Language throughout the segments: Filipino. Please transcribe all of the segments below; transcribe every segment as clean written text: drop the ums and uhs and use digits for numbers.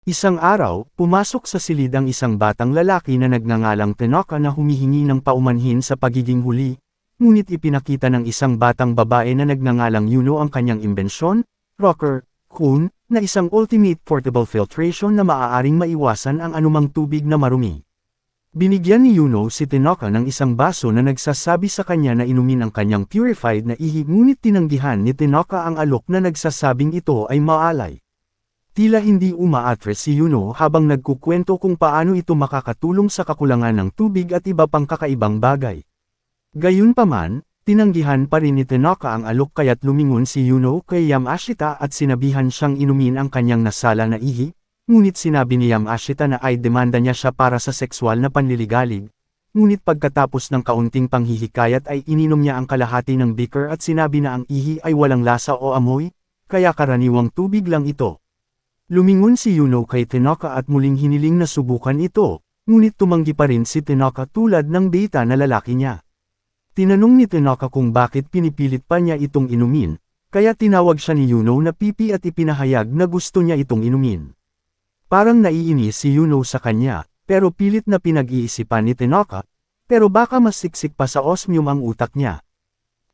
Isang araw, pumasok sa silid ang isang batang lalaki na nagngangalang Tenoka na humihingi ng paumanhin sa pagiging huli, ngunit ipinakita ng isang batang babae na nagngangalang Yuno ang kanyang imbensyon, Rocker, Kun, na isang ultimate portable filtration na maaaring maiwasan ang anumang tubig na marumi. Binigyan ni Yuno si Tenoka ng isang baso na nagsasabi sa kanya na inumin ang kanyang purified na ihi, ngunit tinanggihan ni Tenoka ang alok na nagsasabing ito ay maalay. Tila hindi umaatres si Yuno habang nagkukwento kung paano ito makakatulong sa kakulangan ng tubig at iba pang kakaibang bagay. Gayunpaman, tinanggihan pa rin ni Tenoka ang alok kaya't lumingon si Yuno kay Yamashita at sinabihan siyang inumin ang kanyang nasala na ihi, ngunit sinabi ni Yamashita na ay demanda niya siya para sa sexual na panliligalig. Ngunit pagkatapos ng kaunting panghihikayat ay ininom niya ang kalahati ng beaker at sinabi na ang ihi ay walang lasa o amoy, kaya karaniwang tubig lang ito. Lumingon si Yuno kay Tenoka at muling hiniling na subukan ito, ngunit tumanggi pa rin si Tenoka tulad ng beta na lalaki niya. Tinanong ni Tenoka kung bakit pinipilit pa niya itong inumin, kaya tinawag siya ni Yuno na pipi at ipinahayag na gusto niya itong inumin. Parang naiinis si Yuno sa kanya, pero pilit na pinag-iisipan ni Tenoka, pero baka mas siksik pa sa osmium ang utak niya.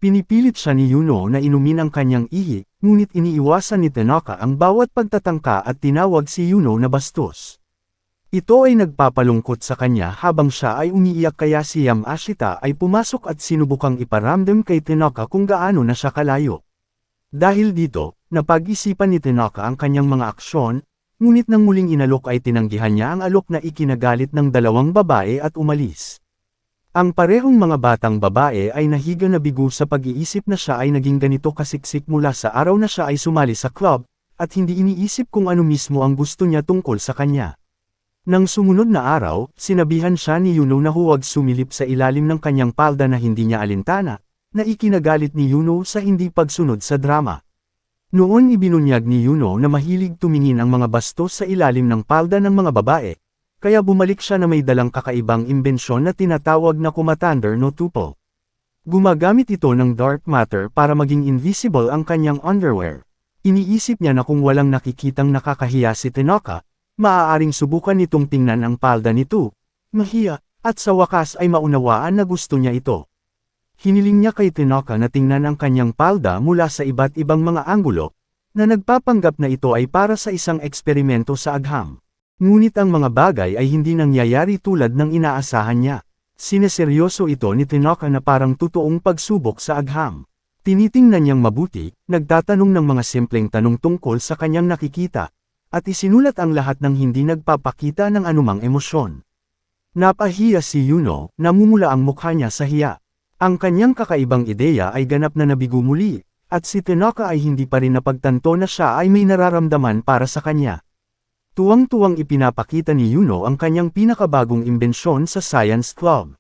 Pinipilit siya ni Yuno na inumin ang kanyang ihi, ngunit iniiwasan ni Tenoka ang bawat pagtatangka at tinawag si Yuno na bastos. Ito ay nagpapalungkot sa kanya habang siya ay umiiyak kaya si Yamashita ay pumasok at sinubukang iparamdam kay Tenoka kung gaano na siya kalayo. Dahil dito, napag-isipan ni Tenoka ang kanyang mga aksyon, ngunit nang muling inalok ay tinanggihan niya ang alok na ikinagalit ng dalawang babae at umalis. Ang parehong mga batang babae ay nahiga na bigo sa pag-iisip na siya ay naging ganito kasiksik mula sa araw na siya ay sumali sa club, at hindi iniisip kung ano mismo ang gusto niya tungkol sa kanya. Nang sumunod na araw, sinabihan siya ni Yuno na huwag sumilip sa ilalim ng kanyang palda na hindi niya alintana, na ikinagalit ni Yuno sa hindi pagsunod sa drama. Noon ibinunyag ni Yuno na mahilig tumingin ang mga bastos sa ilalim ng palda ng mga babae, kaya bumalik siya na may dalang kakaibang imbensyon na tinatawag na Kumatandar no Tuple. Gumagamit ito ng dark matter para maging invisible ang kanyang underwear. Iniisip niya na kung walang nakikitang nakakahiya si Tenoka, maaaring subukan nitong tingnan ang palda nito, mahiya, at sa wakas ay maunawaan na gusto niya ito. Hiniling niya kay Tenoka na tingnan ang kanyang palda mula sa iba't ibang mga anggulo, na nagpapanggap na ito ay para sa isang eksperimento sa agham. Ngunit ang mga bagay ay hindi nangyayari tulad ng inaasahan niya. Sineseryoso ito ni Tenoka na parang totoong pagsubok sa agham. Tinitingnan niyang mabuti, nagtatanong ng mga simpleng tanong tungkol sa kanyang nakikita, at isinulat ang lahat ng hindi nagpapakita ng anumang emosyon. Napahiya si Yuno, namumula ang mukha niya sa hiya. Ang kanyang kakaibang ideya ay ganap na nabigo muli, at si Tenoka ay hindi pa rin napagtanto na siya ay may nararamdaman para sa kanya. Tuwang-tuwang ipinapakita ni Yuno ang kanyang pinakabagong imbensyon sa Science Club.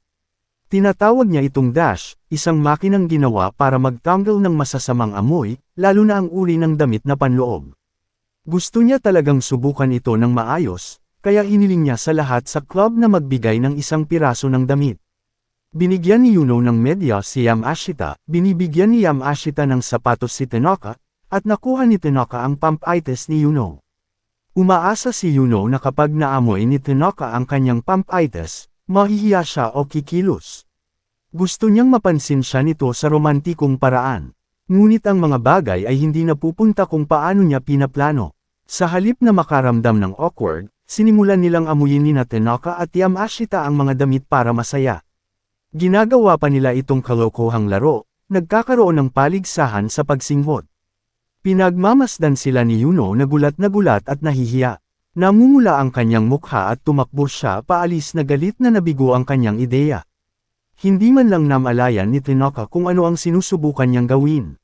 Tinatawag niya itong Dash, isang makinang ginawa para magtanggal ng masasamang amoy, lalo na ang uri ng damit na panloob. Gusto niya talagang subukan ito ng maayos, kaya hiniling niya sa lahat sa club na magbigay ng isang piraso ng damit. Binigyan ni Yuno ng medyas si Yamashita, binibigyan ni Yamashita ng sapatos si Tenoka, at nakuha ni Tenoka ang pump-itis ni Yuno. Umaasa si Yuno na kapag naamoy ni Tenoka ang kanyang pump-itis, mahihiya siya o kikilos. Gusto niyang mapansin siya nito sa romantikong paraan. Ngunit ang mga bagay ay hindi napupunta kung paano niya pinaplano. Sa halip na makaramdam ng awkward, sinimulan nilang amuyin ni Tenoka at Yamashita ang mga damit para masaya. Ginagawa pa nila itong kalokohang laro, nagkakaroon ng paligsahan sa pagsinghot. Pinagmamasdan sila ni Yuno na gulat at nahihiya. Namumula ang kanyang mukha at tumakbo siya paalis na galit na nabigo ang kanyang ideya. Hindi man lang namalayan ni Tenoka kung ano ang sinusubukan niyang gawin.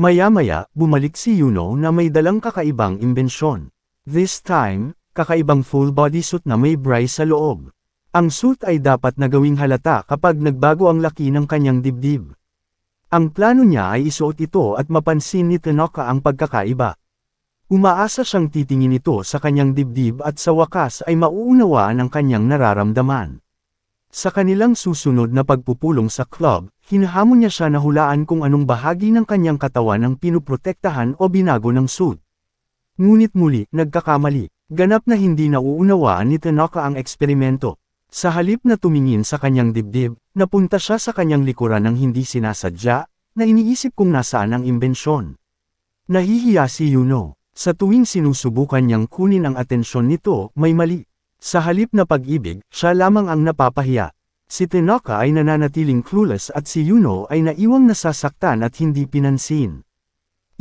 Maya-maya, bumalik si Yuno na may dalang kakaibang imbensyon. This time, kakaibang full body suit na may brace sa loob. Ang suit ay dapat na gawing halata kapag nagbago ang laki ng kanyang dibdib. Ang plano niya ay isuot ito at mapansin ni Tenoka ang pagkakaiba. Umaasa siyang titingin ito sa kanyang dibdib at sa wakas ay mauunawaan ang kanyang nararamdaman. Sa kanilang susunod na pagpupulong sa club, hinahamon niya siya na hulaan kung anong bahagi ng kanyang katawan ang pinuprotektahan o binago ng suit. Ngunit muli, nagkakamali. Ganap na hindi nauunawaan ni Tanaka ang eksperimento. Sa halip na tumingin sa kanyang dibdib, napunta siya sa kanyang likuran ng hindi sinasadya, na iniisip kung nasaan ang imbensyon. Nahihiya si Yuno. Sa tuwing sinusubukan niyang kunin ang atensyon nito, may mali. Sa halip na pag-ibig, siya lamang ang napapahiya. Si Tanaka ay nananatiling clueless at si Yuno ay naiwang nasasaktan at hindi pinansin.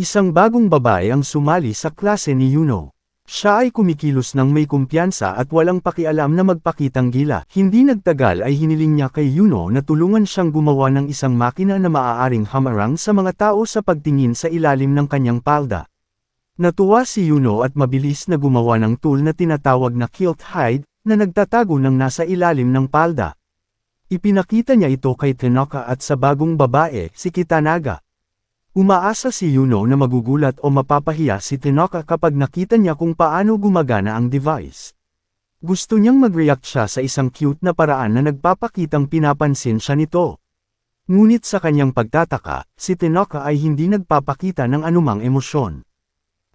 Isang bagong babae ang sumali sa klase ni Yuno. Siya ay kumikilos ng may kumpiyansa at walang pakialam na magpakitang gila. Hindi nagtagal ay hiniling niya kay Yuno na tulungan siyang gumawa ng isang makina na maaaring hamarang sa mga tao sa pagtingin sa ilalim ng kanyang palda. Natuwa si Yuno at mabilis na gumawa ng tool na tinatawag na kilt hide, na nagtatago ng nasa ilalim ng palda. Ipinakita niya ito kay Tanaka at sa bagong babae, si Kitanaga. Umaasa si Yuno na magugulat o mapapahiya si Tanaka kapag nakita niya kung paano gumagana ang device. Gusto niyang mag-react siya sa isang cute na paraan na nagpapakitang pinapansin siya nito. Ngunit sa kanyang pagtataka, si Tanaka ay hindi nagpapakita ng anumang emosyon.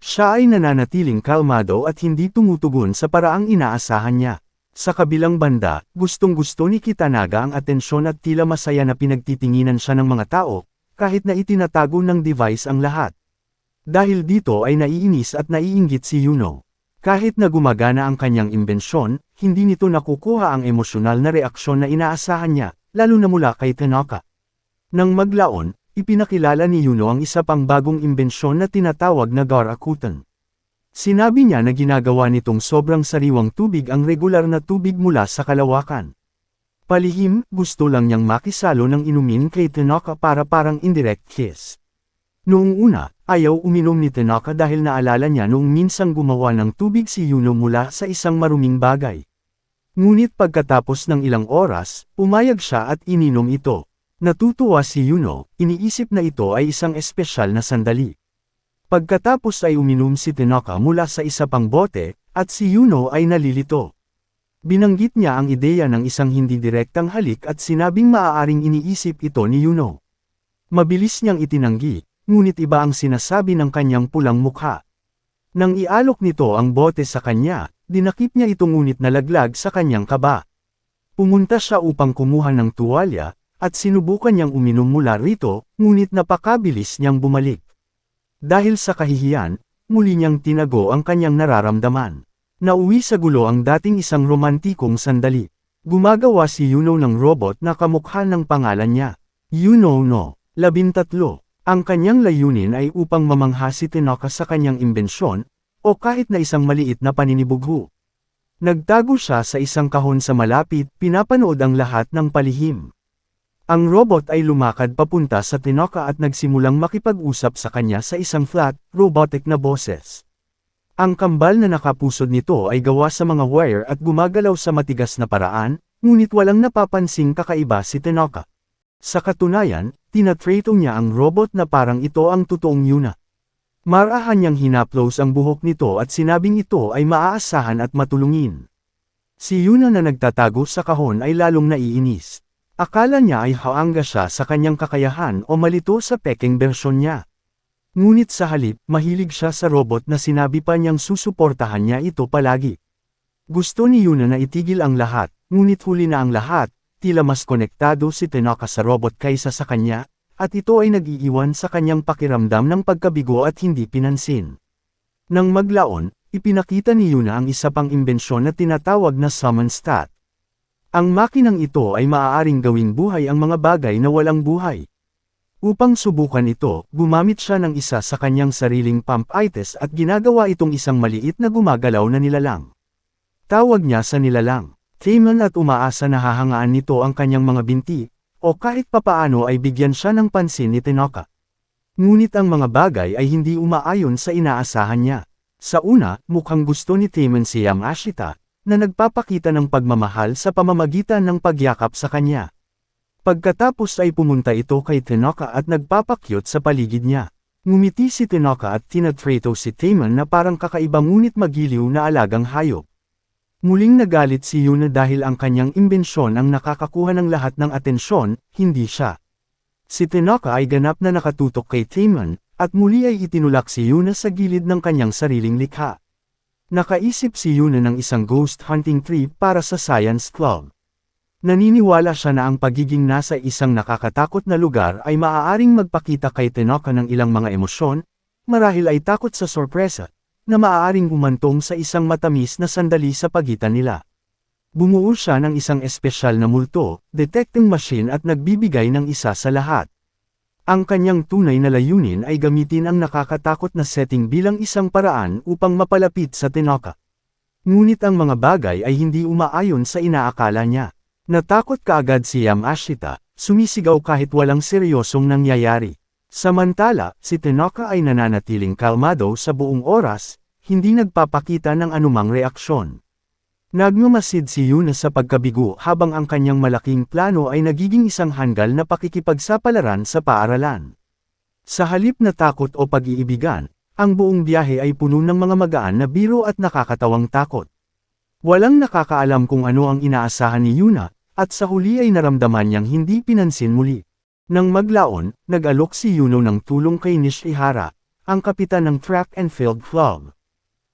Siya ay nananatiling kalmado at hindi tumutugon sa paraang inaasahan niya. Sa kabilang banda, gustong-gusto ni Kitanaga ang atensyon at tila masaya na pinagtitinginan siya ng mga tao, kahit na itinatago ng device ang lahat. Dahil dito ay naiinis at naiinggit si Yuno. Kahit na gumagana ang kanyang imbensyon, hindi nito nakukuha ang emosyonal na reaksyon na inaasahan niya, lalo na mula kay Tanaka. Nang maglaon, ipinakilala ni Yuno ang isa pang bagong imbensyon na tinatawag na Garakuten. Sinabi niya na ginagawa nitong sobrang sariwang tubig ang regular na tubig mula sa kalawakan. Palihim, gusto lang niyang makisalo ng inumin kay Tanaka para parang indirect kiss. Noong una, ayaw uminom ni Tanaka dahil naalala niya noong minsang gumawa ng tubig si Yuno mula sa isang maruming bagay. Ngunit pagkatapos ng ilang oras, pumayag siya at ininom ito. Natutuwa si Yuno, iniisip na ito ay isang espesyal na sandali. Pagkatapos ay uminom si Tanaka mula sa isa pang bote, at si Yuno ay nalilito. Binanggit niya ang ideya ng isang hindi direktang halik at sinabing maaaring iniisip ito ni Yuno. Mabilis niyang itinanggi, ngunit iba ang sinasabi ng kanyang pulang mukha. Nang ialok nito ang bote sa kanya, dinakip niya ito ngunit nalaglag sa kanyang kaba. Pumunta siya upang kumuha ng tuwalya, at sinubukan niyang uminom mula rito, ngunit napakabilis niyang bumalik. Dahil sa kahihiyan, muli niyang tinago ang kanyang nararamdaman. Nauwi sa gulo ang dating isang romantikong sandali. Gumagawa si Yuno ng robot na kamukha ng pangalan niya. Yuno no. 13. Ang kanyang layunin ay upang mamangha si Tanaka sa kanyang imbensyon, o kahit na isang maliit na paninibugho. Nagtago siya sa isang kahon sa malapit, pinapanood ang lahat ng palihim. Ang robot ay lumakad papunta sa Tanaka at nagsimulang makipag-usap sa kanya sa isang flat, robotic na boses. Ang kambal na nakapusod nito ay gawa sa mga wire at gumagalaw sa matigas na paraan, ngunit walang napapansing kakaiba si Tanaka. Sa katunayan, tinatrato niya ang robot na parang ito ang totoong Yuna. Marahan niyang hinaplos ang buhok nito at sinabing ito ay maaasahan at matulungin. Si Yuna na nagtatago sa kahon ay lalong naiinis. Akala niya ay haangga siya sa kanyang kakayahan o malito sa peking bersyon niya. Ngunit sa halip, mahilig siya sa robot na sinabi pa niyang susuportahan niya ito palagi. Gusto ni Yuna na itigil ang lahat, ngunit huli na ang lahat, tila mas konektado si Tanaka sa robot kaysa sa kanya, at ito ay nag-iiwan sa kanyang pakiramdam ng pagkabigo at hindi pinansin. Nang maglaon, ipinakita ni Yuna ang isa pang imbensyon na tinatawag na summon stat. Ang makinang ito ay maaaring gawing buhay ang mga bagay na walang buhay. Upang subukan ito, gumamit siya ng isa sa kanyang sariling pump-itis at ginagawa itong isang maliit na gumagalaw na nilalang. Tawag niya sa nilalang, Taeman, at umaasa na hahangaan nito ang kanyang mga binti, o kahit papaano ay bigyan siya ng pansin ni Tanaka. Ngunit ang mga bagay ay hindi umaayon sa inaasahan niya. Sa una, mukhang gusto ni Taeman si Yamashita, na nagpapakita ng pagmamahal sa pamamagitan ng pagyakap sa kanya. Pagkatapos ay pumunta ito kay Tanaka at nagpapakyut sa paligid niya. Ngumiti si Tanaka at tinatrato si Taeman na parang kakaiba ngunit magiliw na alagang hayop. Muling nagalit si Yuna dahil ang kanyang imbensyon ang nakakakuha ng lahat ng atensyon, hindi siya. Si Tanaka ay ganap na nakatutok kay Taeman, at muli ay itinulak si Yuna sa gilid ng kanyang sariling likha. Nakaisip si Yuna ng isang ghost hunting trip para sa science club. Naniniwala siya na ang pagiging nasa isang nakakatakot na lugar ay maaaring magpakita kay Tenoka ng ilang mga emosyon, marahil ay takot sa sorpresa, na maaaring humantong sa isang matamis na sandali sa pagitan nila. Bumuo siya ng isang espesyal na multo, detecting machine at nagbibigay ng isa sa lahat. Ang kanyang tunay na layunin ay gamitin ang nakakatakot na setting bilang isang paraan upang mapalapit sa Tenoka. Ngunit ang mga bagay ay hindi umaayon sa inaakala niya. Natakot kaagad si Yamashita, sumisigaw kahit walang seryosong nangyayari. Samantala, si Tenoka ay nananatiling kalmado sa buong oras, hindi nagpapakita ng anumang reaksyon. Nagmamasid si Yuna sa pagkabigo habang ang kanyang malaking plano ay nagiging isang hanggal na pakikipagsapalaran sa paaralan. Sa halip na takot o pag-iibigan, ang buong biyahe ay puno ng mga magaan na biro at nakakatawang takot. Walang nakakaalam kung ano ang inaasahan ni Yuna, at sa huli ay naramdaman niyang hindi pinansin muli. Nang maglaon, nag-alok si Yuno ng tulong kay Nishihara, ang kapitan ng track and field club.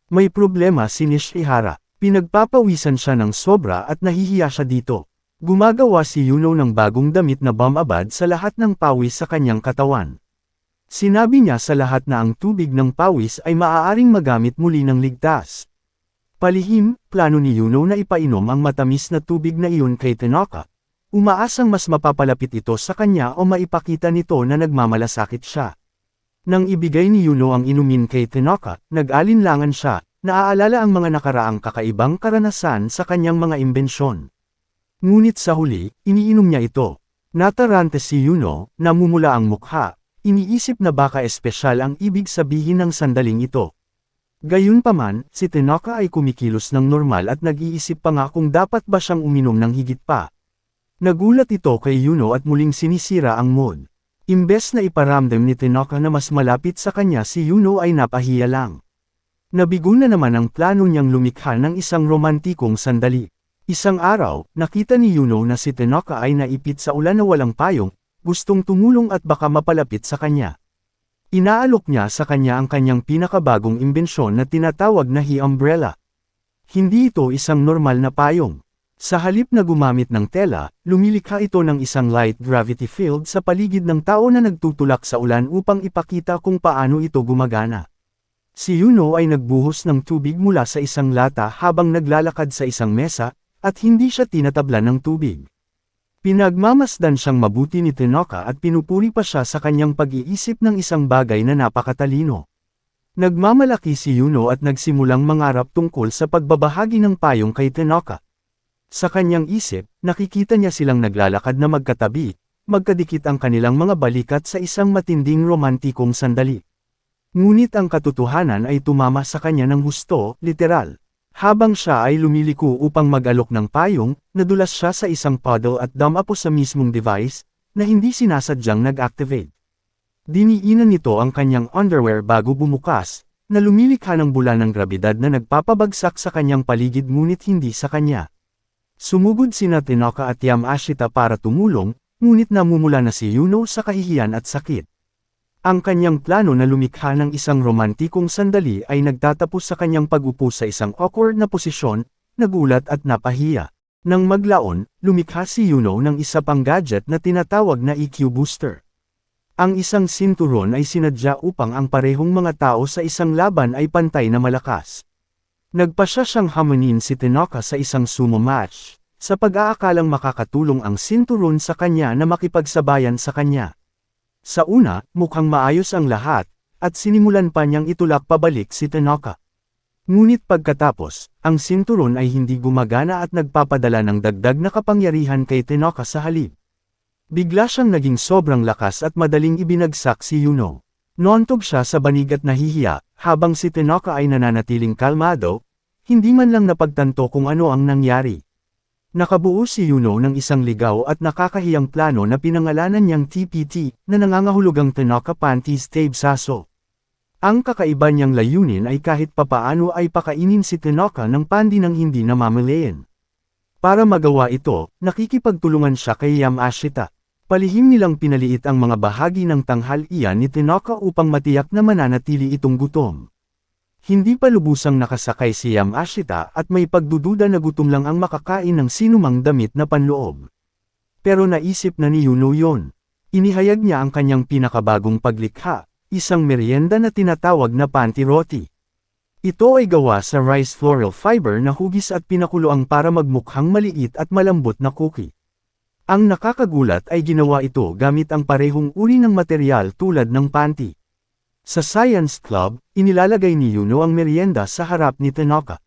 May problema si Nishihara, pinagpapawisan siya ng sobra at nahihiya siya dito. Gumagawa si Yuno ng bagong damit na bumabad sa lahat ng pawis sa kanyang katawan. Sinabi niya sa lahat na ang tubig ng pawis ay maaaring magamit muli ng ligtas. Palihim, plano ni Yuno na ipainom ang matamis na tubig na iyon kay Tenoka. Umaasang mas mapapalapit ito sa kanya o maipakita nito na nagmamalasakit siya. Nang ibigay ni Yuno ang inumin kay Tenoka, nag-alinlangan siya, naaalala ang mga nakaraang kakaibang karanasan sa kanyang mga imbensyon. Ngunit sa huli, iniinom niya ito. Natarante si Yuno, namumula ang mukha, iniisip na baka espesyal ang ibig sabihin ng sandaling ito. Gayunpaman, si Tenoka ay kumikilos ng normal at nag-iisip pa nga kung dapat ba siyang uminom ng higit pa. Nagulat ito kay Yuno at muling sinisira ang mood. Imbes na iparamdam ni Tenoka na mas malapit sa kanya, si Yuno ay napahiya lang. Nabigo na naman ang plano niyang lumikha ng isang romantikong sandali. Isang araw, nakita ni Yuno na si Tenoka ay naipit sa ulan na walang payong, gustong tumulong at baka mapalapit sa kanya. Inaalok niya sa kanya ang kanyang pinakabagong imbensyon na tinatawag na Hi-umbrella. Hindi ito isang normal na payong. Sa halip na gumamit ng tela, lumilikha ito ng isang light gravity field sa paligid ng tao na nagtutulak sa ulan upang ipakita kung paano ito gumagana. Si Yuno ay nagbuhos ng tubig mula sa isang lata habang naglalakad sa isang mesa, at hindi siya tinatablan ng tubig. Pinagmamasdan siyang mabuti ni Tenoka at pinupuri pa siya sa kanyang pag-iisip ng isang bagay na napakatalino. Nagmamalaki si Yuno at nagsimulang mangarap tungkol sa pagbabahagi ng payong kay Tenoka. Sa kanyang isip, nakikita niya silang naglalakad na magkatabi, magkadikit ang kanilang mga balikat sa isang matinding romantikong sandali. Ngunit ang katotohanan ay tumama sa kanya ng husto, literal. Habang siya ay lumiliko upang mag-alok ng payong, nadulas siya sa isang puddle at dumapo sa mismong device, na hindi sinasadyang nag-activate. Diniinan nito ang kanyang underwear bago bumukas, na lumilikha ng bula ng grabidad na nagpapabagsak sa kanyang paligid ngunit hindi sa kanya. Sumugod sina Tenoka at Yamashita para tumulong, ngunit namumula na si Yuno sa kahihiyan at sakit. Ang kanyang plano na lumikha ng isang romantikong sandali ay nagtatapos sa kanyang pag-upo sa isang awkward na posisyon, nagulat at napahiya. Nang maglaon, lumikha si Yuno ng isa pang gadget na tinatawag na EQ booster. Ang isang sinturon ay sinadya upang ang parehong mga tao sa isang laban ay pantay na malakas. Nagpasya siyang hamunin si Tenoka sa isang sumo match, sa pag-aakalang makakatulong ang sinturon sa kanya na makipagsabayan sa kanya. Sa una, mukhang maayos ang lahat, at sinimulan pa niyang itulak pabalik si Tenoka. Ngunit pagkatapos, ang sinturon ay hindi gumagana at nagpapadala ng dagdag na kapangyarihan kay Tenoka sa halip. Bigla siyang naging sobrang lakas at madaling ibinagsak si Yuno. Noontog siya sa banig at nahihiya, habang si Tenoka ay nananatiling kalmado, hindi man lang napagtanto kung ano ang nangyari. Nakabuo si Yuno ng isang ligaw at nakakahiyang plano na pinangalanan niyang TPT, na nangangahulugang Tenoka Panties Tabe Saso. Ang kakaiba niyang layunin ay kahit papaano ay pakainin si Tenoka ng pandi ng hindi namamalayan. Para magawa ito, nakikipagtulungan siya kay Yamashita. Palihim nilang pinaliit ang mga bahagi ng tanghalian ni Tenoka upang matiyak na mananatili itong gutom. Hindi pa lubusang nakasakay si Yamashita at may pagdududa na gutom lang ang makakain ng sinumang damit na panloob. Pero naisip na ni Yuno yon. Inihayag niya ang kanyang pinakabagong paglikha, isang merienda na tinatawag na panty roti. Ito ay gawa sa rice floral fiber na hugis at pinakuluang para magmukhang maliit at malambot na cookie. Ang nakakagulat ay ginawa ito gamit ang parehong uri ng material tulad ng panty. Sa Science Club, inilalagay ni Yuno ang merienda sa harap ni Tanaka.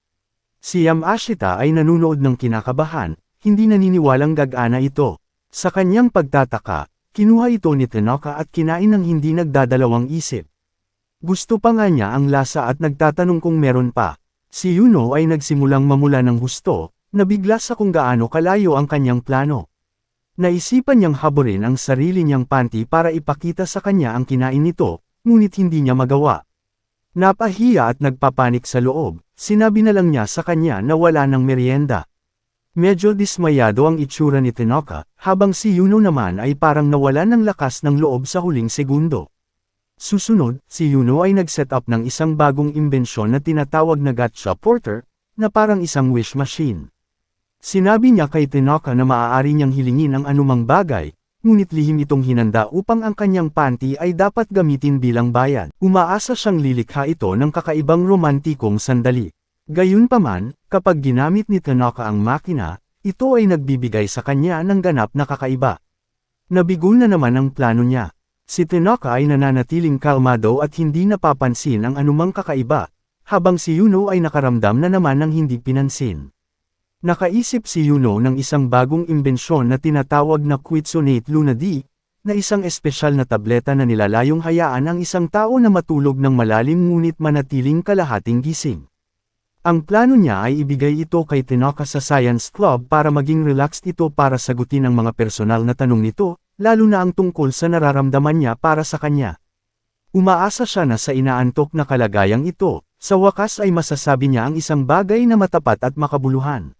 Si Yamashita ay nanunood ng kinakabahan, hindi naniniwalang gagana ito. Sa kanyang pagtataka, kinuha ito ni Tanaka at kinain ng hindi nagdadalawang isip. Gusto pa nga niya ang lasa at nagtatanong kung meron pa. Si Yuno ay nagsimulang mamula ng husto, nabigla sa kung gaano kalayo ang kanyang plano. Naisipan niyang haburin ang sarili niyang panty para ipakita sa kanya ang kinain nito, ngunit hindi niya magawa. Napahiya at nagpapanik sa loob, sinabi na lang niya sa kanya na wala ng merienda. Medyo dismayado ang itsura ni Tanaka, habang si Yuno naman ay parang nawalan ng lakas ng loob sa huling segundo. Susunod, si Yuno ay nag-set up ng isang bagong imbensyon na tinatawag na Gacha Porter, na parang isang wish machine. Sinabi niya kay Tanaka na maaari niyang hilingin ang anumang bagay, ngunit lihim itong hinanda upang ang kanyang panty ay dapat gamitin bilang bayad. Umaasa siyang lilikha ito ng kakaibang romantikong sandali. Gayunpaman, kapag ginamit ni Tanaka ang makina, ito ay nagbibigay sa kanya ng ganap na kakaiba. Nabigo na naman ang plano niya. Si Tanaka ay nananatiling kalmado at hindi napapansin ang anumang kakaiba, habang si Yuno ay nakaramdam na naman ng hindi pinansin. Nakaisip si Yuno ng isang bagong imbensyon na tinatawag na Quitsonate Luna D, na isang espesyal na tableta na nilalayong hayaan ang isang tao na matulog ng malalim ngunit manatiling kalahating gising. Ang plano niya ay ibigay ito kay Tanaka sa Science Club para maging relaxed ito para sagutin ang mga personal na tanong nito, lalo na ang tungkol sa nararamdaman niya para sa kanya. Umaasa siya na sa inaantok na kalagayang ito, sa wakas ay masasabi niya ang isang bagay na matapat at makabuluhan.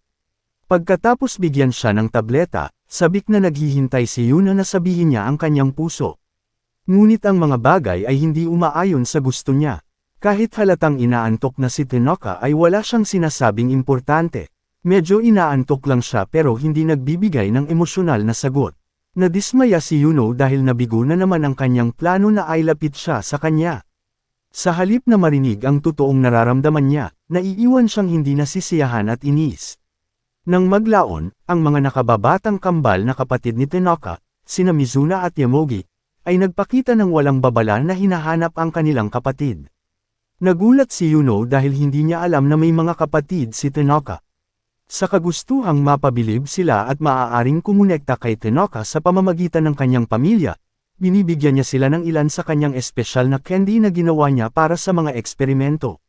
Pagkatapos bigyan siya ng tableta, sabik na naghihintay si Yuno na sabihin niya ang kanyang puso. Ngunit ang mga bagay ay hindi umaayon sa gusto niya. Kahit halatang inaantok na si Tanaka ay wala siyang sinasabing importante. Medyo inaantok lang siya pero hindi nagbibigay ng emosyonal na sagot. Nadismaya si Yuno dahil nabigo na naman ang kanyang plano na ay lapit siya sa kanya. Sa halip na marinig ang totoong nararamdaman niya, naiiwan siyang hindi nasisiyahan at inis. Nang maglaon, ang mga nakababatang kambal na kapatid ni Tanaka, sina Mizuna at Yamogi, ay nagpakita ng walang babala na hinahanap ang kanilang kapatid. Nagulat si Yuno dahil hindi niya alam na may mga kapatid si Tanaka. Sa kagustuhang mapabilib sila at maaaring kumonekta kay Tanaka sa pamamagitan ng kanyang pamilya, binibigyan niya sila ng ilan sa kanyang espesyal na candy na ginawa niya para sa mga eksperimento.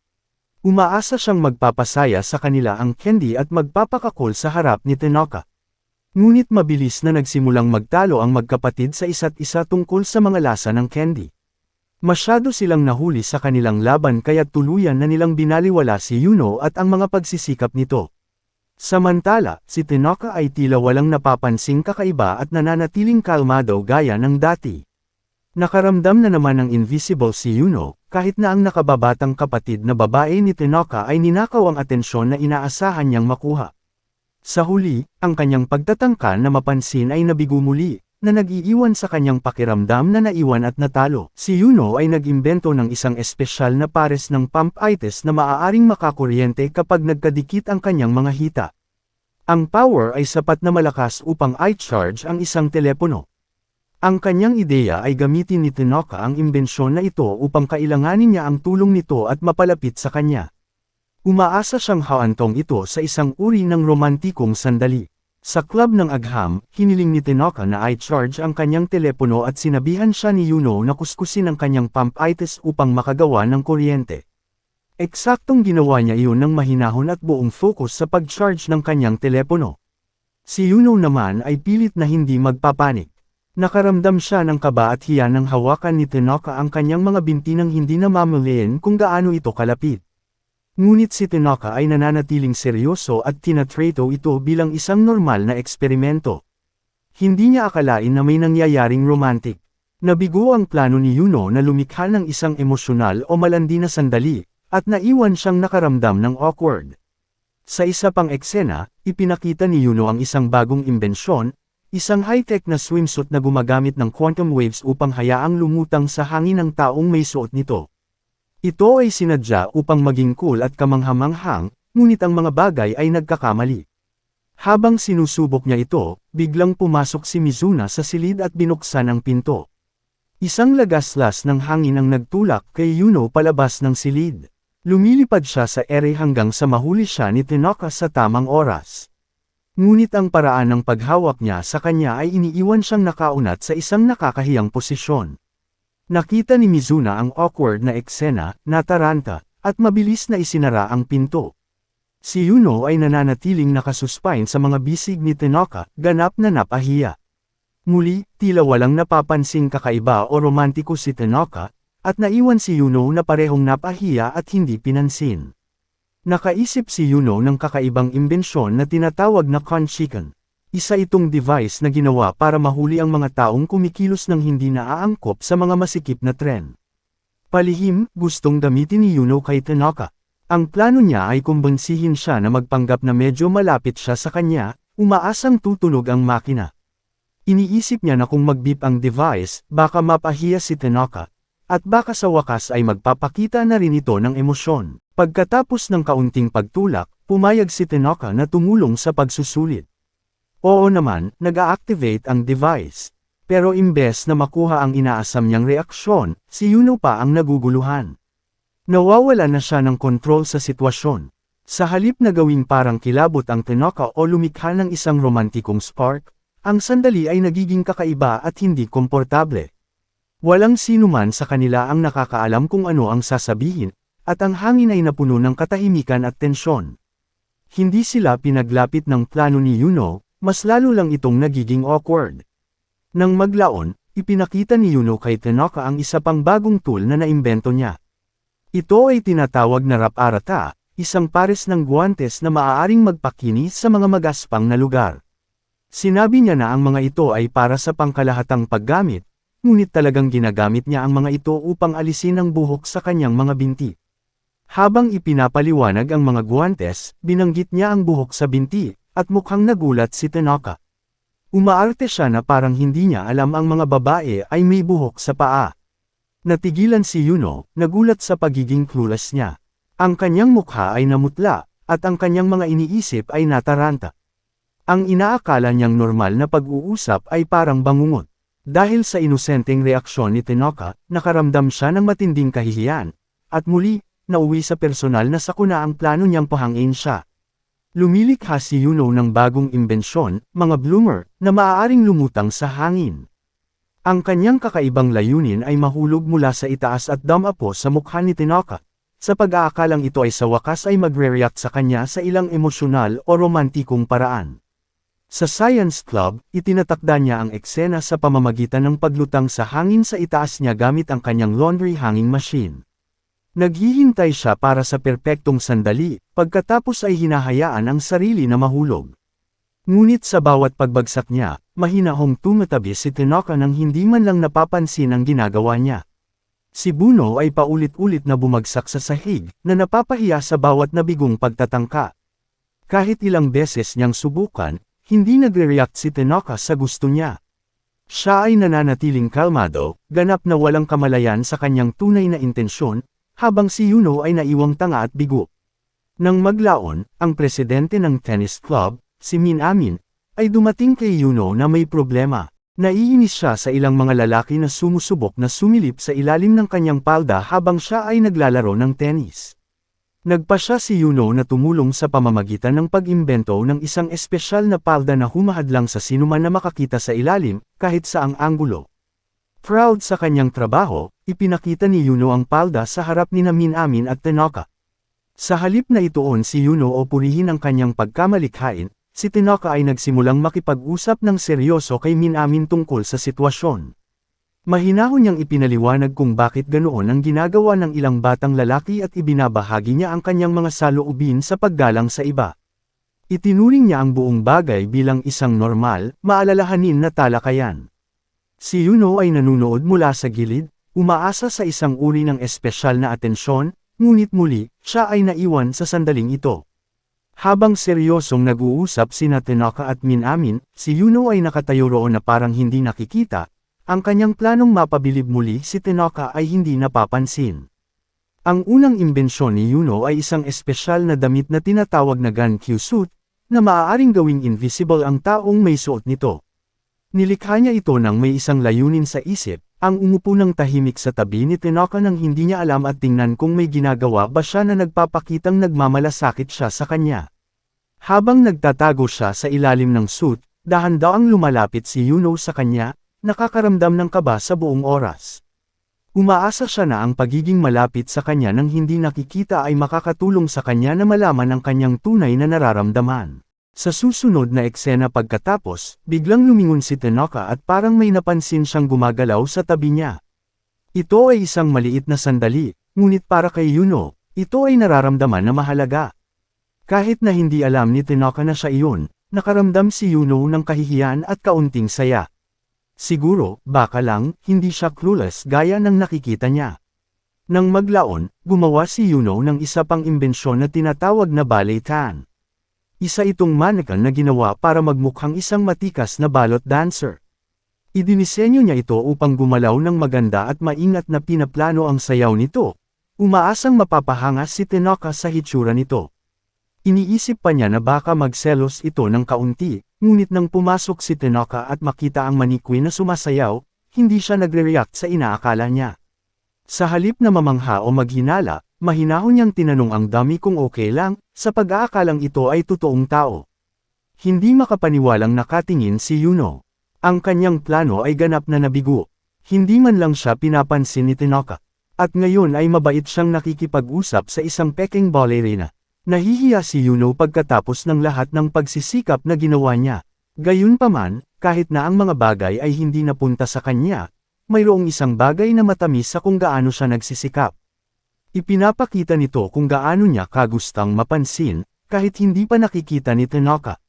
Umaasa siyang magpapasaya sa kanila ang candy at magpapakakol sa harap ni Tanaka. Ngunit mabilis na nagsimulang magtalo ang magkapatid sa isa't isa tungkol sa mga lasa ng candy. Masyado silang nahuli sa kanilang laban kaya tuluyan na nilang binaliwala si Yuno at ang mga pagsisikap nito. Samantala, si Tanaka ay tila walang napapansing kakaiba at nananatiling kalmado gaya ng dati. Nakaramdam na naman ng invisible si Yuno, kahit na ang nakababatang kapatid na babae ni Tanaka ay ninakaw ang atensyon na inaasahan niyang makuha. Sa huli, ang kanyang pagtatangka na mapansin ay nabigo muli, na nag-iiwan sa kanyang pakiramdam na naiwan at natalo. Si Yuno ay nag-imbento ng isang espesyal na pares ng pump-itis na maaaring makakuryente kapag nagkadikit ang kanyang mga hita. Ang power ay sapat na malakas upang i-charge ang isang telepono. Ang kanyang ideya ay gamitin ni Tanaka ang imbensyon na ito upang kailanganin niya ang tulong nito at mapalapit sa kanya. Umaasa siyang haantong ito sa isang uri ng romantikong sandali. Sa club ng agham, hiniling ni Tanaka na i-charge ang kanyang telepono at sinabihan siya ni Yuno na kuskusin ang kanyang pump-itis upang makagawa ng kuryente. Eksaktong ginawa niya iyon ng mahinahon at buong focus sa pag-charge ng kanyang telepono. Si Yuno naman ay pilit na hindi magpapanik. Nakaramdam siya ng kaba at hiya nang hawakan ni Tanaka ang kanyang mga binti nang hindi namamalayan kung gaano ito kalapit. Ngunit si Tanaka ay nananatiling seryoso at tinatrato ito bilang isang normal na eksperimento. Hindi niya akalain na may nangyayaring romantic. Nabigo ang plano ni Yuno na lumikha ng isang emosyonal o malandi na sandali, at naiwan siyang nakaramdam ng awkward. Sa isa pang eksena, ipinakita ni Yuno ang isang bagong imbensyon, isang high-tech na swimsuit na gumagamit ng quantum waves upang hayaang lumutang sa hangin ng taong may suot nito. Ito ay sinadya upang maging cool at kamanghamanghang, ngunit ang mga bagay ay nagkakamali. Habang sinusubok niya ito, biglang pumasok si Mizuna sa silid at binuksan ang pinto. Isang lagaslas ng hangin ang nagtulak kay Yuno palabas ng silid. Lumilipad siya sa ere hanggang sa mahuli siya ni Tanaka sa tamang oras. Ngunit ang paraan ng paghawak niya sa kanya ay iniiwan siyang nakaunat sa isang nakakahiyang posisyon. Nakita ni Mizuna ang awkward na eksena, nataranta, at mabilis na isinara ang pinto. Si Yuno ay nananatiling nakasuspine sa mga bisig ni Tanaka, ganap na napahiya. Muli, tila walang napapansing kakaiba o romantiko si Tanaka, at naiwan si Yuno na parehong napahiya at hindi pinansin. Nakaisip si Yuno ng kakaibang imbensyon na tinatawag na Conshikan. Isa itong device na ginawa para mahuli ang mga taong kumikilos ng hindi naaangkop sa mga masikip na tren. Palihim, gustong gamitin ni Yuno kay Tanaka. Ang plano niya ay kumbinsihin siya na magpanggap na medyo malapit siya sa kanya, umaasang tutunog ang makina. Iniisip niya na kung mag-beep ang device, baka mapahiya si Tanaka. At baka sa wakas ay magpapakita na rin ito ng emosyon. Pagkatapos ng kaunting pagtulak, pumayag si Tanaka na tumulong sa pagsusulit. Oo naman, nag-a-activate ang device. Pero imbes na makuha ang inaasam niyang reaksyon, si Yuno pa ang naguguluhan. Nawawala na siya ng kontrol sa sitwasyon. Sa halip na gawing parang kilabot ang Tanaka o lumikha ng isang romantikong spark, ang sandali ay nagiging kakaiba at hindi komportable. Walang sinuman sa kanila ang nakakaalam kung ano ang sasabihin, at ang hangin ay napuno ng katahimikan at tensyon. Hindi sila pinaglapit ng plano ni Yuno, mas lalo lang itong nagiging awkward. Nang maglaon, ipinakita ni Yuno kay Tanaka ang isa pang bagong tool na naimbento niya. Ito ay tinatawag na rap-arata, isang pares ng guwantes na maaaring magpakinis sa mga magaspang na lugar. Sinabi niya na ang mga ito ay para sa pangkalahatang paggamit, ngunit talagang ginagamit niya ang mga ito upang alisin ang buhok sa kanyang mga binti. Habang ipinapaliwanag ang mga guwantes, binanggit niya ang buhok sa binti, at mukhang nagulat si Tanaka. Umaarte siya na parang hindi niya alam ang mga babae ay may buhok sa paa. Natigilan si Yuno, nagulat sa pagiging clueless niya. Ang kanyang mukha ay namutla, at ang kanyang mga iniisip ay nataranta. Ang inaakala niyang normal na pag-uusap ay parang bangungot. Dahil sa inosenteng reaksyon ni Tanaka, nakaramdam siya ng matinding kahihiyan, at muli, nauwi sa personal na sakuna ang plano niyang pahangin siya. Lumilikha si Yuno ng bagong imbensyon, mga bloomer, na maaaring lumutang sa hangin. Ang kanyang kakaibang layunin ay mahulog mula sa itaas at damapo sa mukha ni Tanaka, sa pag-aakalang ito ay sa wakas ay magre-react sa kanya sa ilang emosyonal o romantikong paraan. Sa Science Club, itinatakda niya ang eksena sa pamamagitan ng paglutang sa hangin sa itaas niya gamit ang kanyang laundry hanging machine. Naghihintay siya para sa perpektong sandali, pagkatapos ay hinahayaan ang sarili na mahulog. Ngunit sa bawat pagbagsak niya, mahinahong tumatabi si Tanaka nang hindi man lang napapansin ang ginagawa niya. Si Buno ay paulit-ulit na bumagsak sa sahig, na napapahiya sa bawat nabigong pagtatangka. Kahit ilang beses niyang subukan, hindi nagre-react si Tanaka sa gusto niya. Siya ay nananatiling kalmado, ganap na walang kamalayan sa kanyang tunay na intensyon, habang si Yuno ay naiwang tanga at bigo. Nang maglaon, ang presidente ng tennis club, si Min-amin, ay dumating kay Yuno na may problema. Naiinis siya sa ilang mga lalaki na sumusubok na sumilip sa ilalim ng kanyang palda habang siya ay naglalaro ng tennis. Nagpasya si Yuno na tumulong sa pamamagitan ng pag-imbento ng isang espesyal na palda na humahadlang sa sinuman na makakita sa ilalim, kahit saang anggulo. Proud sa kanyang trabaho, ipinakita ni Yuno ang palda sa harap ni Min-amin at Tanaka. Sa halip na ituon si Yuno o purihin ang kanyang pagkamalikhain, si Tanaka ay nagsimulang makipag-usap ng seryoso kay Min-amin tungkol sa sitwasyon. Mahinahon niyang ipinaliwanag kung bakit ganoon ang ginagawa ng ilang batang lalaki at ibinabahagi niya ang kanyang mga saloobin sa paggalang sa iba. Itinuring niya ang buong bagay bilang isang normal, maalalahanin na talakayan. Si Yuno ay nanunood mula sa gilid, umaasa sa isang uri ng espesyal na atensyon, ngunit muli, siya ay naiwan sa sandaling ito. Habang seryosong nag-uusap sina Tanaka at Min-amin, si Yuno ay nakatayo roon na parang hindi nakikita, ang kanyang planong mapabilib muli si Tanaka ay hindi napapansin. Ang unang imbensyon ni Yuno ay isang espesyal na damit na tinatawag na Gankyu suit, na maaaring gawing invisible ang taong may suot nito. Nilikha niya ito nang may isang layunin sa isip, ang umupo ng tahimik sa tabi ni Tanaka nang hindi niya alam at tingnan kung may ginagawa ba siya na nagpapakitang nagmamalasakit siya sa kanya. Habang nagtatago siya sa ilalim ng suit, dahan-daang lumalapit si Yuno sa kanya, nakakaramdam ng kaba sa buong oras. Umaasa siya na ang pagiging malapit sa kanya nang hindi nakikita ay makakatulong sa kanya na malaman ang kanyang tunay na nararamdaman. Sa susunod na eksena pagkatapos, biglang lumingon si Tanaka at parang may napansin siyang gumagalaw sa tabi niya. Ito ay isang maliit na sandali, ngunit para kay Yuno, ito ay nararamdaman na mahalaga. Kahit na hindi alam ni Tanaka na siya iyon, nakaramdam si Yuno ng kahihiyan at kaunting saya. Siguro, baka lang, hindi siya clueless gaya ng nakikita niya. Nang maglaon, gumawa si Yuno ng isa pang imbensyon na tinatawag na ballet tan. Isa itong mannequin na ginawa para magmukhang isang matikas na ballet dancer. Idinisenyo niya ito upang gumalaw ng maganda at maingat na pinaplano ang sayaw nito. Umaasang mapapahanga si Tanaka sa hitsura nito. Iniisip pa niya na baka magselos ito ng kaunti, ngunit nang pumasok si Tanaka at makita ang mannequin na sumasayaw, hindi siya nagre-react sa inaakala niya. Sa halip na mamangha o maghinala, mahinahon niyang tinanong ang dummy kung okay lang, sa pag-aakalang ito ay totoong tao. Hindi makapaniwalang nakatingin si Yuno. Ang kanyang plano ay ganap na nabigo. Hindi man lang siya pinapansin ni Tanaka. At ngayon ay mabait siyang nakikipag-usap sa isang peking ballerina. Nahihiya si Yuno pagkatapos ng lahat ng pagsisikap na ginawa niya. Gayunpaman, kahit na ang mga bagay ay hindi napunta sa kanya, mayroong isang bagay na matamis sa kung gaano siya nagsisikap. Ipinapakita nito kung gaano niya kagustang mapansin, kahit hindi pa nakikita ni Tanaka.